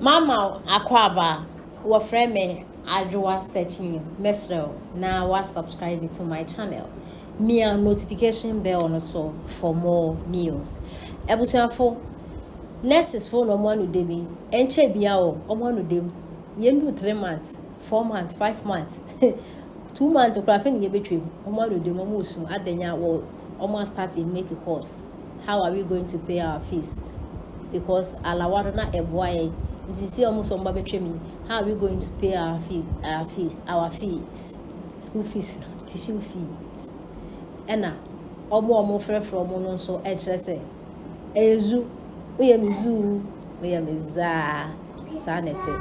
Mama Akwaba, wa friend me Adwa searching Ministerial. Now was subscribe to my channel. Me a notification bell on so for more news. Ebusiafo nurses for no one de me. Enche biao omanu dem. Yendu 3 months, 4 months, 5 months. 2 monthsokrafin ye between. Omanu dem omusu adenya wo almost starting make a course. How are we going to pay our fees? Because alawara na eboye see almost on baby me. How are we going to pay our fees, school fees, tissue fees? Ena, omo frɛ from no so say, ezu, we am zoo, we am za, sanity.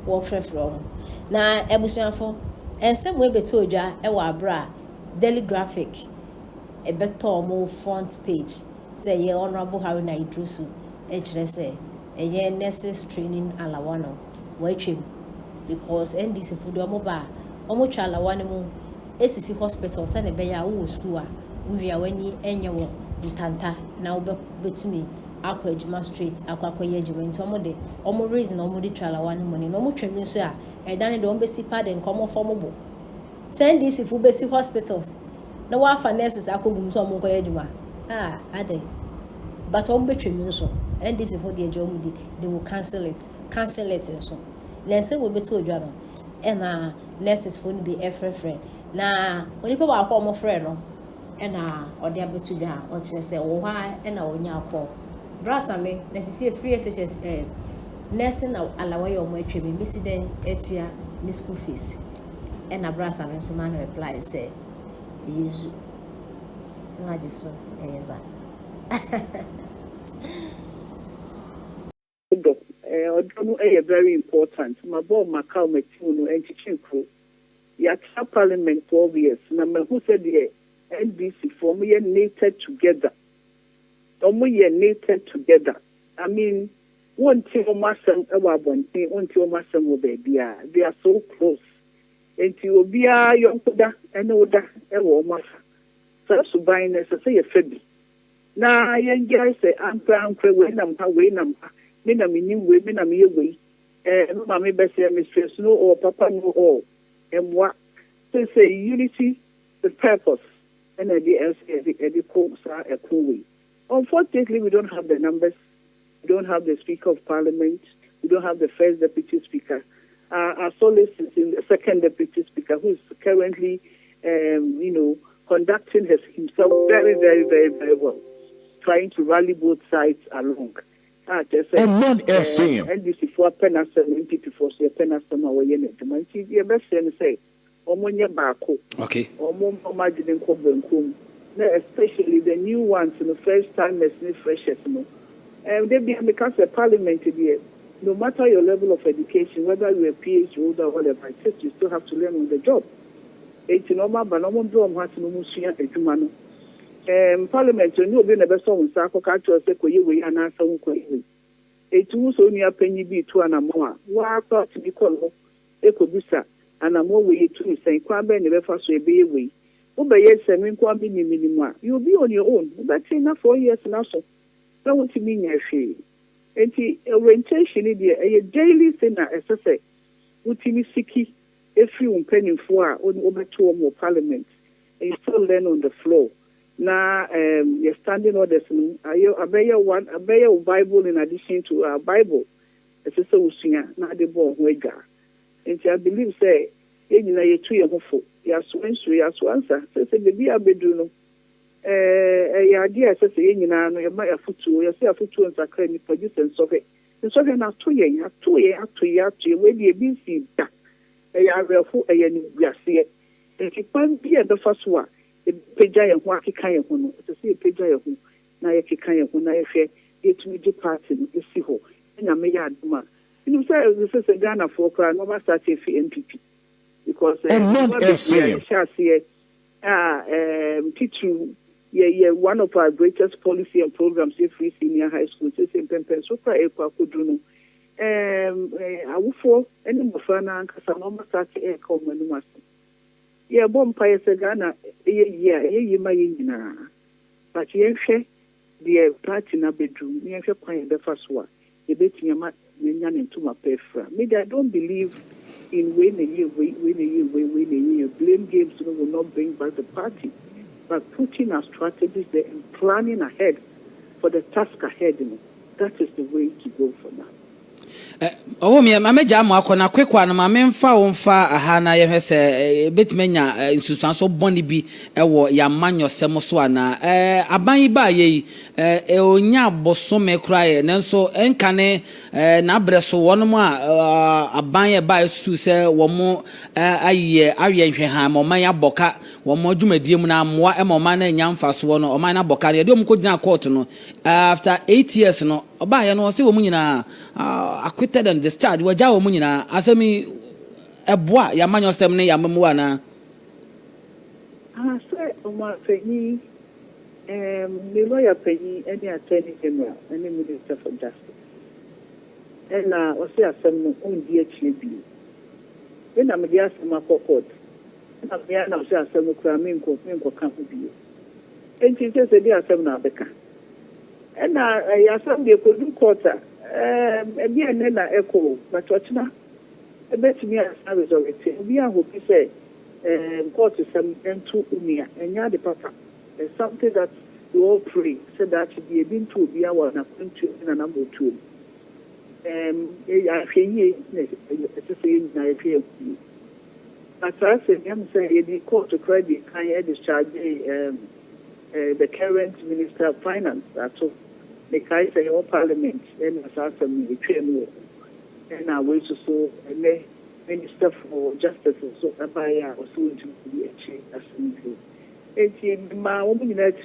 Wo frɛ from. Na ebusuafo, ensem we beto odwa e wa bra, daily graphic, e beto mo front page. Say ye honorable Haruna Idrusu, say. A nurses training alawano watching because NDC food omoba omocha alawano ACC hospital sane beya wo school we are when ye enyewo ntanta na wo betumi akwa ejuma street akwa ye ejuma nti omode omo reason omode tralawano money no mo twemi so a edane de ombesi pade nkomo formobo send NDC food besi hospitals na wa fa nurses akogum so omo kwa ejuma ade but betwemi so and this is for the job they will cancel it so let's say we beto odwa no and nurses for be friend na oni pe ba akọ mo friend no and or dey beto odwa o kire say wo ha and onya akọ brasa me na sisi free SHS nursing na alawa yo mo atwe me si den etua me school fees and brasa me so man reply say yesu na jiso eza very important. My boy Macau Metuno and Chichinko. Yatra Parliament 12 years. Now, who said the NDC for me knitted together? Knitted together. I mean, one team of Massam, one team of Massam will be there. They are so close. And you will be a young Kuda and Oda, a woman. So, buying as I say a Febby. Now, young guys say, I'm proud for when I'm away. Mina minim we mina me we mama be say mistress no or papa no or and what to say unity the purpose and the course are a cool way. Unfortunately, we don't have the numbers, we don't have the Speaker of Parliament, we don't have the first Deputy Speaker. Our solace is in the second Deputy Speaker, who is currently conducting himself very, very, very, very well, trying to rally both sides along. And not FM. NDC for penasem, NPP for say penasem away in it. My TV best say, Omonia Bako. Okay. Omo margin Cobenkum. Especially the new ones in the first time as new freshers. And they because the parliament here, no matter your level of education, whether you're a PhD holder or whatever, you still have to learn on the job. It's normal, but no one has no musia edumano. Parliament, you know, being a best on Sako Kato, Sequoia, and answer Unquay. A two so near penny be 2 and a more. Why thought to be called Ecobusa, and a more way to say, Quabe never first way be away. Obey yes, and when Quabi minima. You'll be on your own, but enough 4 years and also. That what you mean, your fee. And the orientation in a daily sinner, as I say, would you siki if you penny for on over 2 or more parliament, and you still learn on the floor. Now, you're standing orders. I bear Bible in addition to our Bible. It's a solution. Now the born wega. And I believe say, you know, you're 2 years old. You're swensu, you're swansa. Say the be a bedroom. Idea says, you know, you might have foot to, you see a foot to and sacred produce and so it. And so then, 2 years, 2 years, where you be seen. A real fool, a year, see it. And you can't be at the first one. Peja ya ho akeka ya ho no to say peja ya ho na ya keka ya ho na ya hwe etumi di party no esi ho nya me ya aduma you say this is a Ghana for cry no ma start fi MPP because teaching one of our greatest policy and programs in free senior high school say pempen so cry e kwa kodru no awufo ene mofra na nkasa no ma start e ka o manu mas. Yeah, Bompire Sagana, my but you the party in a bedroom, you have quite the first one. you bet me ma nya into my pefra. Maybe I don't believe in when a year blame games will not bring back the party, but putting our strategies there and planning ahead for the task ahead, that is the way to go for now. Oh, me, my jam, I can a quick one. My men found far a hana, yes, a bit mania in Susan so bonny be a war, ya man your semoswana, a bay by ye, nya bosome cry, and so encane, nabre so one more, a bay by Susa, one more a year, Arian or Maya Boca, one more Jumedium, more and more man and young fast one or Mana Bocari, don't could not quarter no. After 8 years, no, by and was a woman acquitted and discharged. Waja Munina, Asami a bois, Yaman Semne Yamamuana. I say, Omar Penny, the lawyer Penny, any attorney general, any minister for justice. And was there some own DHB. When I'm the Asama court, and I'm the Asama Kraminko can't be. And she says, the Asama Becca. And I assume they could do quarter. Again, then I echo, but what's not? I bet me as I was already. We are hoping say, court is some two umia, and ya the papa. There's something that we all pray, so that should be a bin to be our country in a number two. I feel but I said, I'm saying the court to credit can discharge the current Minister of Finance. That's all. The guy say all Parliament and assassin the and I will so and Minister for Justice so Abaya or soon to be a change assembly. And my woman in that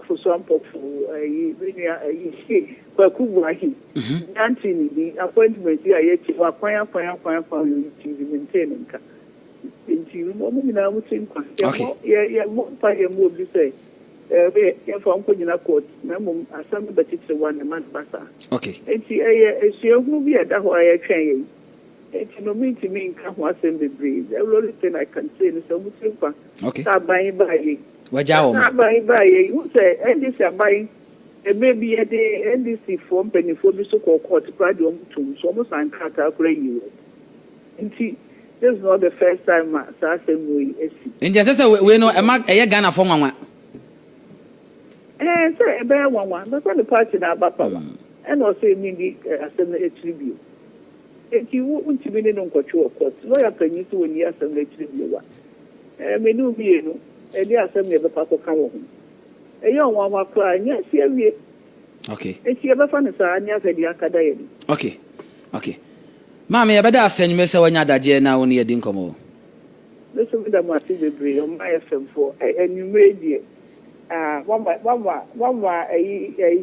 for some for Kwakuwahi. Antony, the appointment here, yet you are fire to maintain. Into woman in our team. Okay, yeah, more fire move to say. From Pugina Court, Assembly, but it's one a month bassa. Okay. And she will be at that way I train. It's no mean to me in Kahu Assembly breed. The only thing I can say is so simple. Okay. Start buying by Wajao. Start buying by you say, and this are buying. And maybe a day NDC form penny for the so called court graduate to so almost uncracked you. And see, this is not the first time Assembly is. In just we know a mark a Ghana for one. And say a bear one, but the party now, Papa, and also maybe Assembly tribute. If you want to be in control, of course, lawyer can you do in the Assembly tribute. And we know me, and the Assembly of the Papa come. A young one will cry, yes, here. Okay. And she ever found a son, yes, at the academy. Okay. Okay. Mammy, I better send me so when you're that year now near Dinkomo. Listen to the massive breed on my FM4, and you made it. One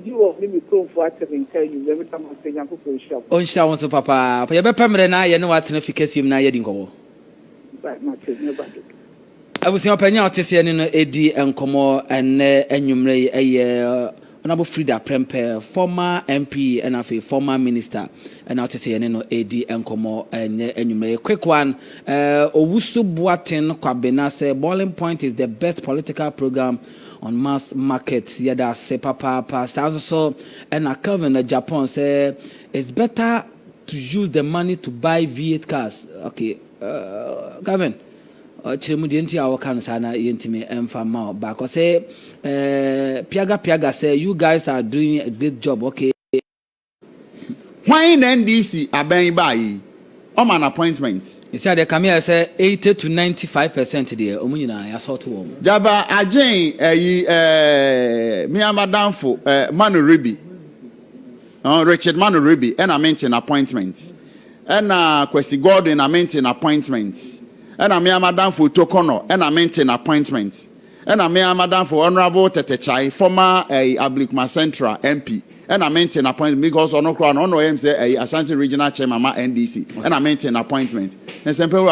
you of me proof for to tell you every time I say I'm for shop. On shall so papa, for your permanent I know what efficacy na yedingo. But not nobody. I was your penny out to see an AD and Como and enumerate a honorable Frida Prempe, former MP and a former minister, and out to see an AD and Como and enumerate. Quick one, Owusu Boatin Kwabena say Boiling Point is the best political program on mass markets. Yada say papa sounds so and a Calvin Japan say it's better to use the money to buy V8 cars. Okay, Gavin. Chimudinti our kansana yentime emfama back or say Piaga say you guys are doing a great job. Okay. Why in NDC are buying by an appointment? You said they come here say 80 to 95% there. Omunina I saw to home. Jaba Ajay me madam for Manu Ribi. Richard Manu Ribi and I maintain appointments. And Kwesi Gordon I maintain appointments. And I am madam for Tokono, and I maintain appointments. And I am madam for Honorable Tetechai, former Ablikma Central MP. And I maintain appointment because on no say Ashanti Regional Chairman NDC. And I maintain appointment. And some people